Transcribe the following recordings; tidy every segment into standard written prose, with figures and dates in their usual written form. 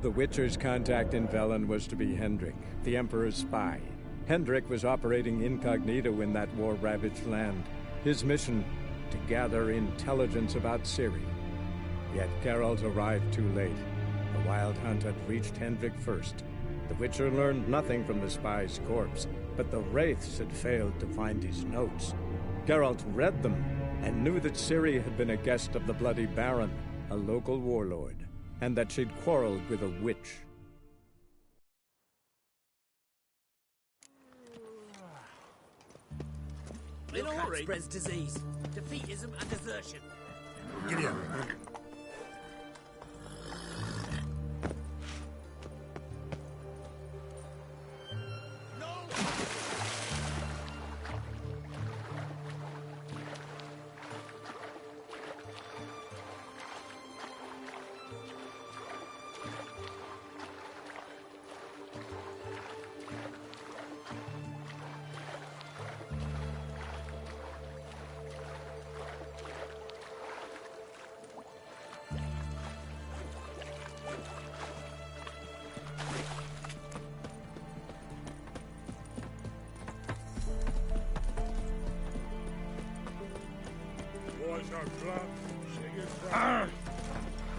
The Witcher's contact in Velen was to be Hendrik, the Emperor's spy. Hendrik was operating incognito in that war-ravaged land. His mission, to gather intelligence about Ciri. Yet Geralt arrived too late. The Wild Hunt had reached Hendrik first. The Witcher learned nothing from the spy's corpse, but the Wraiths had failed to find his notes. Geralt read them and knew that Ciri had been a guest of the Bloody Baron, a local warlord, and that she'd quarreled with a witch. It spreads disease, defeatism and desertion. Giddy up.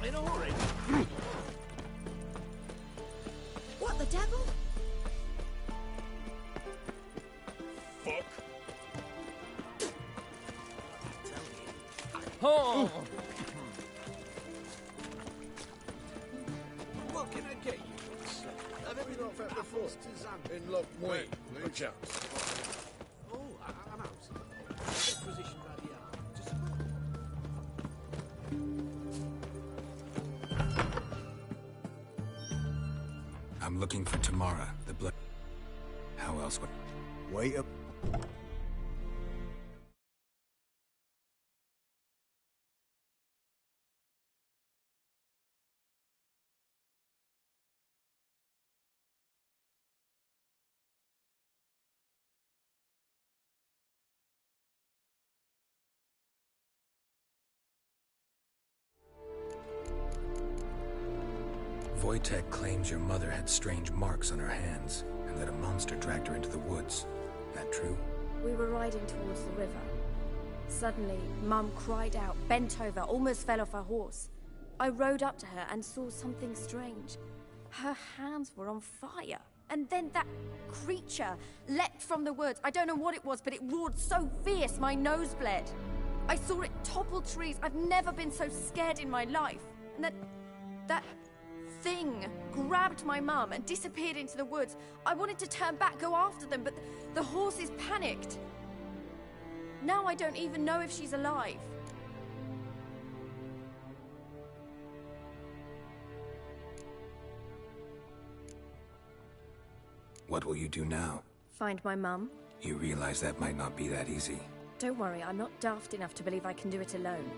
In a hurry. What the devil? Fuck. Oh! What can I get you? I've never not felt before. In luck, wait. No chance. Oh, I'm out. Position by the arm. Just a moment. I'm looking for Tamara, the blood. How else would... Wait up. Wojtek claims your mother had strange marks on her hands, and that a monster dragged her into the woods. That true? We were riding towards the river. Suddenly, Mum cried out, bent over, almost fell off her horse. I rode up to her and saw something strange. Her hands were on fire. And then that creature leapt from the woods. I don't know what it was, but it roared so fierce my nose bled. I saw it topple trees. I've never been so scared in my life. And that thing grabbed my mum and disappeared into the woods. I wanted to turn back, go after them, but the horses panicked. Now I don't even know if she's alive. What will you do now? Find my mum. You realize that might not be that easy. Don't worry, I'm not daft enough to believe I can do it alone.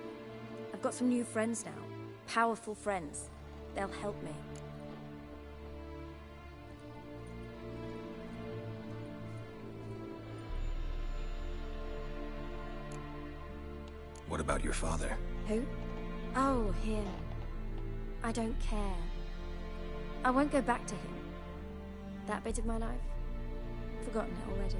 I've got some new friends now. Powerful friends. They'll help me. What about your father? Who? Oh, him. I don't care. I won't go back to him. That bit of my life? Forgotten it already.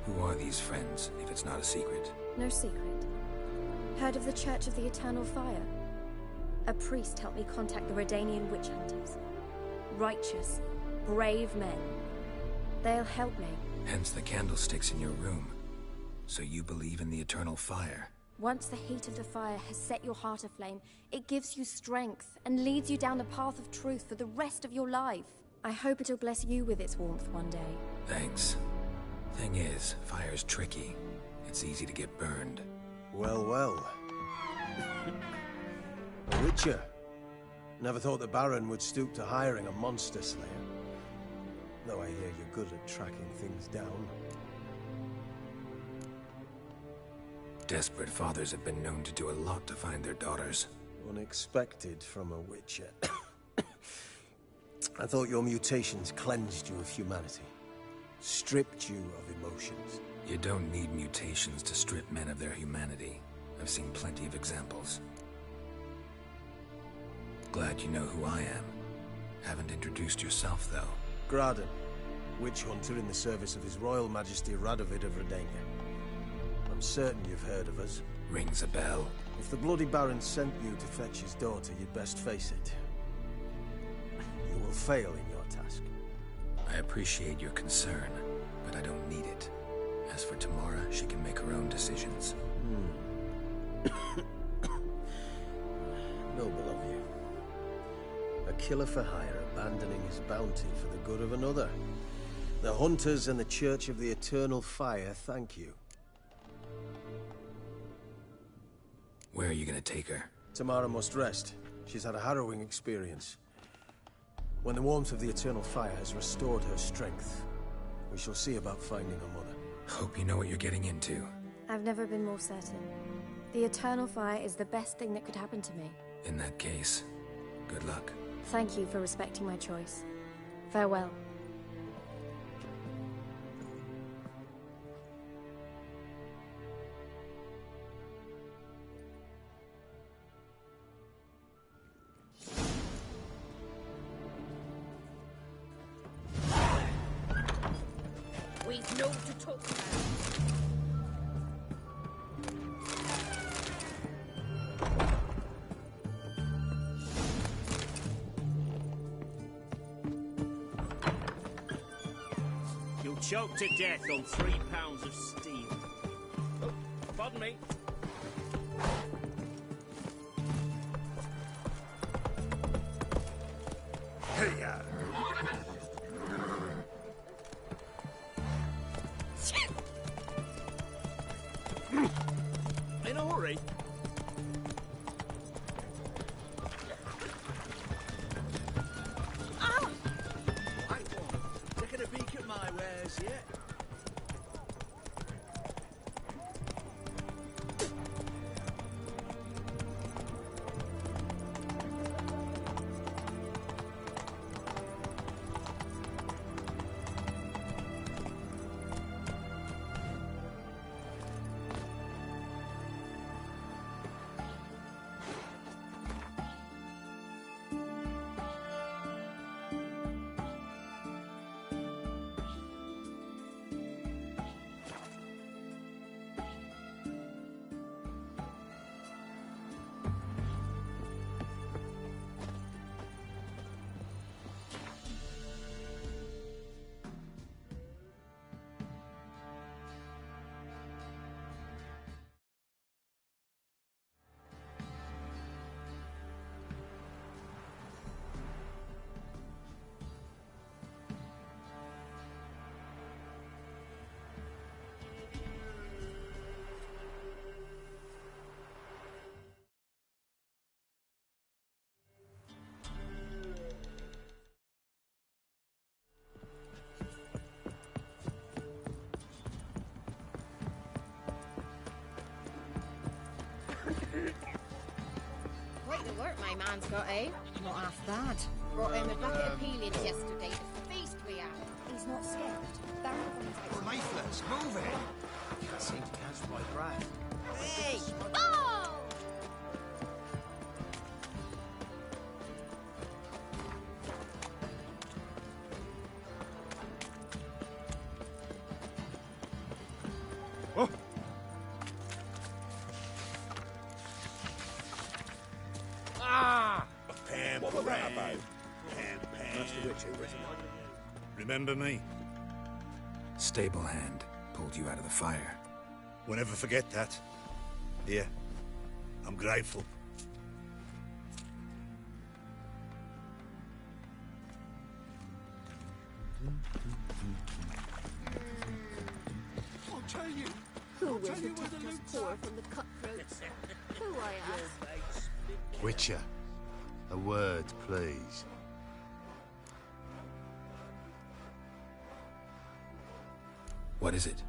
Who are these friends, if it's not a secret? No secret. Heard of the Church of the Eternal Fire? A priest helped me contact the Redanian witch hunters. Righteous, brave men. They'll help me. Hence the candlesticks in your room. So you believe in the eternal fire? Once the heat of the fire has set your heart aflame, it gives you strength and leads you down the path of truth for the rest of your life. I hope it'll bless you with its warmth one day. Thanks. Thing is, fire's tricky. It's easy to get burned. Well, well. A Witcher. Never thought the Baron would stoop to hiring a monster slayer. Though I hear you're good at tracking things down. Desperate fathers have been known to do a lot to find their daughters. Unexpected from a Witcher. I thought your mutations cleansed you of humanity. Stripped you of emotions. You don't need mutations to strip men of their humanity. I've seen plenty of examples. Glad you know who I am. Haven't introduced yourself, though. Graden, witch hunter in the service of His Royal Majesty Radovid of Redania. I'm certain you've heard of us. Rings a bell. If the Bloody Baron sent you to fetch his daughter, you'd best face it. You will fail in your task. I appreciate your concern, but I don't need it. As for Tamara, she can make her own decisions. Noble of you. A killer for hire abandoning his bounty for the good of another. The Hunters and the Church of the Eternal Fire thank you. Where are you gonna take her? Tamara must rest. She's had a harrowing experience. When the warmth of the Eternal Fire has restored her strength, we shall see about finding her mother. Hope you know what you're getting into. I've never been more certain. The Eternal Fire is the best thing that could happen to me. In that case, good luck. Thank you for respecting my choice. Farewell. We've no to talk about. You'll choke to death on 3 pounds of steel. Oh, pardon me. Hey, In a hurry. right one. Taking a peek at my wares yet? Quite the work my man's got, eh? Not half bad. Brought him a bucket of peelings yesterday. The feast we had. He's not scared. Lifeless, move it! Can't seem to catch my breath. Hey! Oh! What was that about? That's the Witcher, isn't it? Remember me? Stable hand pulled you out of the fire. We'll never forget that. Here, I'm grateful. I'll tell you. Who will protect us poor from the cutthroats? Who, I ask? Witcher, a word, please. What is it?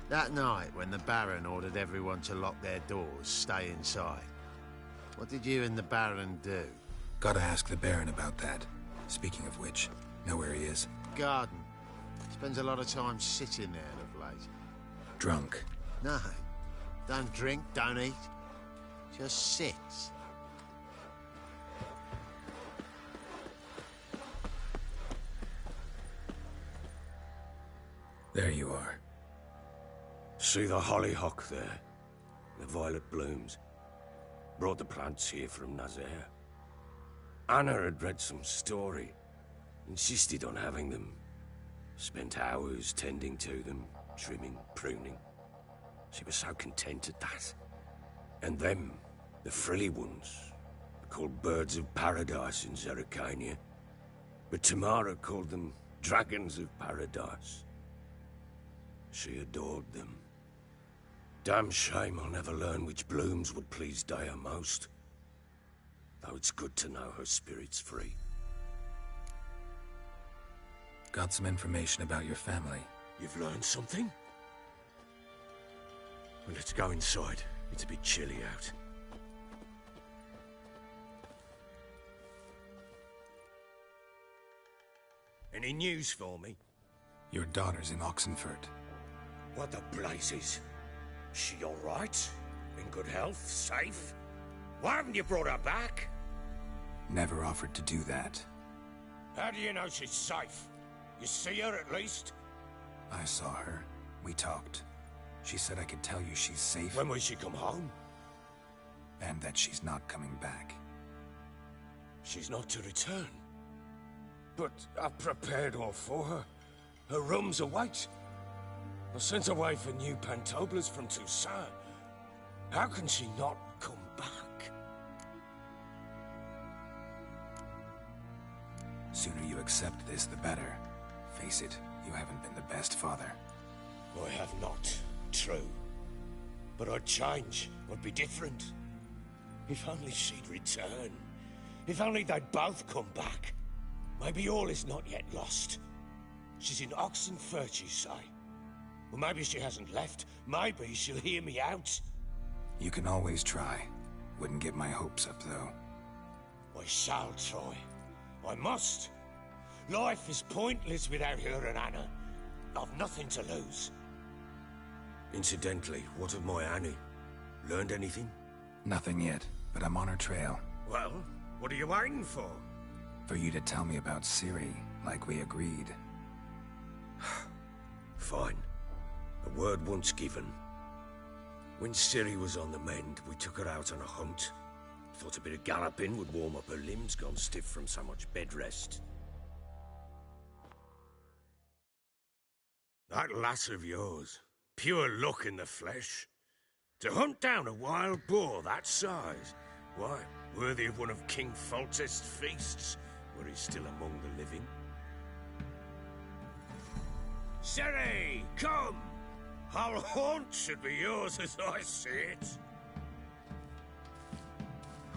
That night when the Baron ordered everyone to lock their doors, stay inside. What did you and the Baron do? Gotta ask the Baron about that. Speaking of which, know where he is? Garden. Spends a lot of time sitting there of late. Drunk. No. Don't drink, don't eat. Just sits. There you are. See the hollyhock there? The violet blooms. Brought the plants here from Nazaire. Anna had read some story. Insisted on having them. Spent hours tending to them, trimming, pruning. She was so content at that. And them, the frilly ones, called birds of paradise in Zerrikania. But Tamara called them dragons of paradise. She adored them. Damn shame I'll never learn which blooms would please Dea most. Though it's good to know her spirit's free. Got some information about your family. You've learned something? Well, let's go inside. It's a bit chilly out. Any news for me? Your daughter's in Oxenfurt. What the blazes? She all right? In good health? Safe? Why haven't you brought her back? Never offered to do that. How do you know she's safe? You see her at least? I saw her. We talked. She said I could tell you she's safe. When will she come home? And that she's not coming back. She's not to return. But I've prepared all for her. Her rooms await. I sent away for new pantoblas from Toussaint. How can she not come back? Sooner you accept this, the better. Face it, you haven't been the best father. I have not. True. But I'd change. I'd be different. If only she'd return. If only they'd both come back. Maybe all is not yet lost. She's in Oxenfurt, you say? Well, maybe she hasn't left. Maybe she'll hear me out. You can always try. Wouldn't get my hopes up, though. I shall try. I must. Life is pointless without her and Anna. I've nothing to lose. Incidentally, what of my Annie? Learned anything? Nothing yet, but I'm on her trail. Well, what are you waiting for? For you to tell me about Ciri, like we agreed. Fine. A word once given. When Ciri was on the mend, we took her out on a hunt. Thought a bit of galloping would warm up her limbs, gone stiff from so much bed rest. That lass of yours, pure luck in the flesh. To hunt down a wild boar that size, why, worthy of one of King Foltest's feasts, where he's still among the living. Ciri, come! Our haunt should be yours as I see it.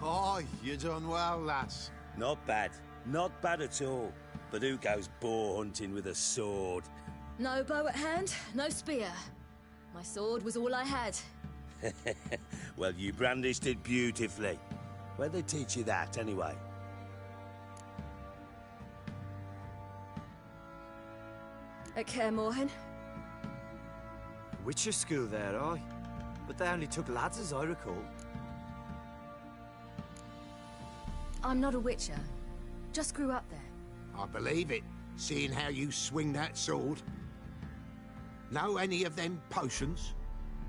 Oh, you done well, lass. Not bad. Not bad at all. But who goes boar hunting with a sword? No bow at hand, no spear. My sword was all I had. Well, you brandished it beautifully. Where'd they teach you that, anyway? At Kaer Morhen. Witcher school there, aye. But they only took lads, as I recall. I'm not a Witcher. Just grew up there. I believe it, seeing how you swing that sword. Know any of them potions?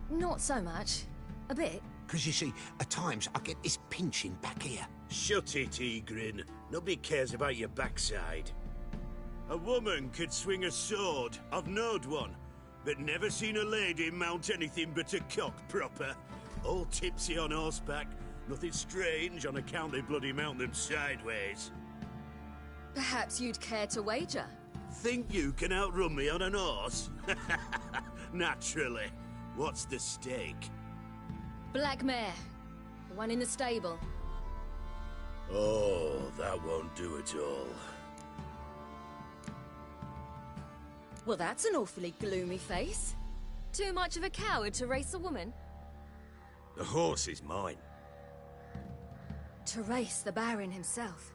Not so much. A bit. Because you see, at times I get this pinching back here. Shut it, Egrin. Nobody cares about your backside. A woman could swing a sword. I've knowed one. But never seen a lady mount anything but a cock proper. All tipsy on horseback. Nothing strange on account they bloody mount them sideways. Perhaps you'd care to wager? Think you can outrun me on an horse? Naturally. What's the stake? Black mare. The one in the stable. Oh, that won't do it all. Well, that's an awfully gloomy face. Too much of a coward to race a woman? The horse is mine. To race the Baron himself.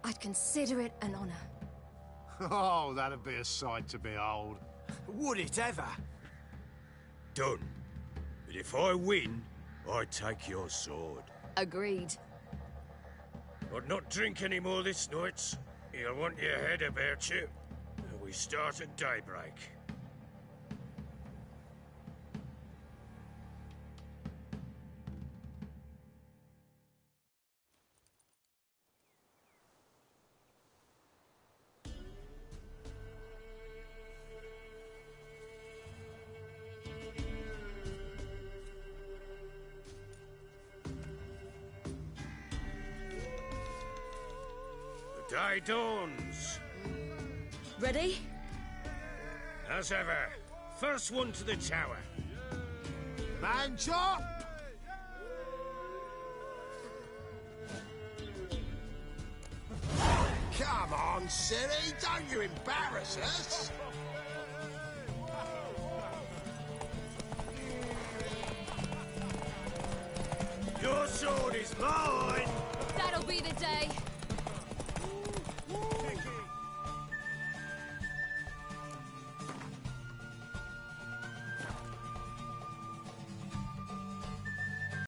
I'd consider it an honor. Oh, that'd be a sight to behold. Would it ever? Done. But if I win, I take your sword. Agreed. I'd not drink any more this night. You'll want your head about you. We start at daybreak. Die dawns. Ready? As ever. First one to the tower. Man chop! Come on, silly, don't you embarrass us! Your sword is mine! That'll be the day.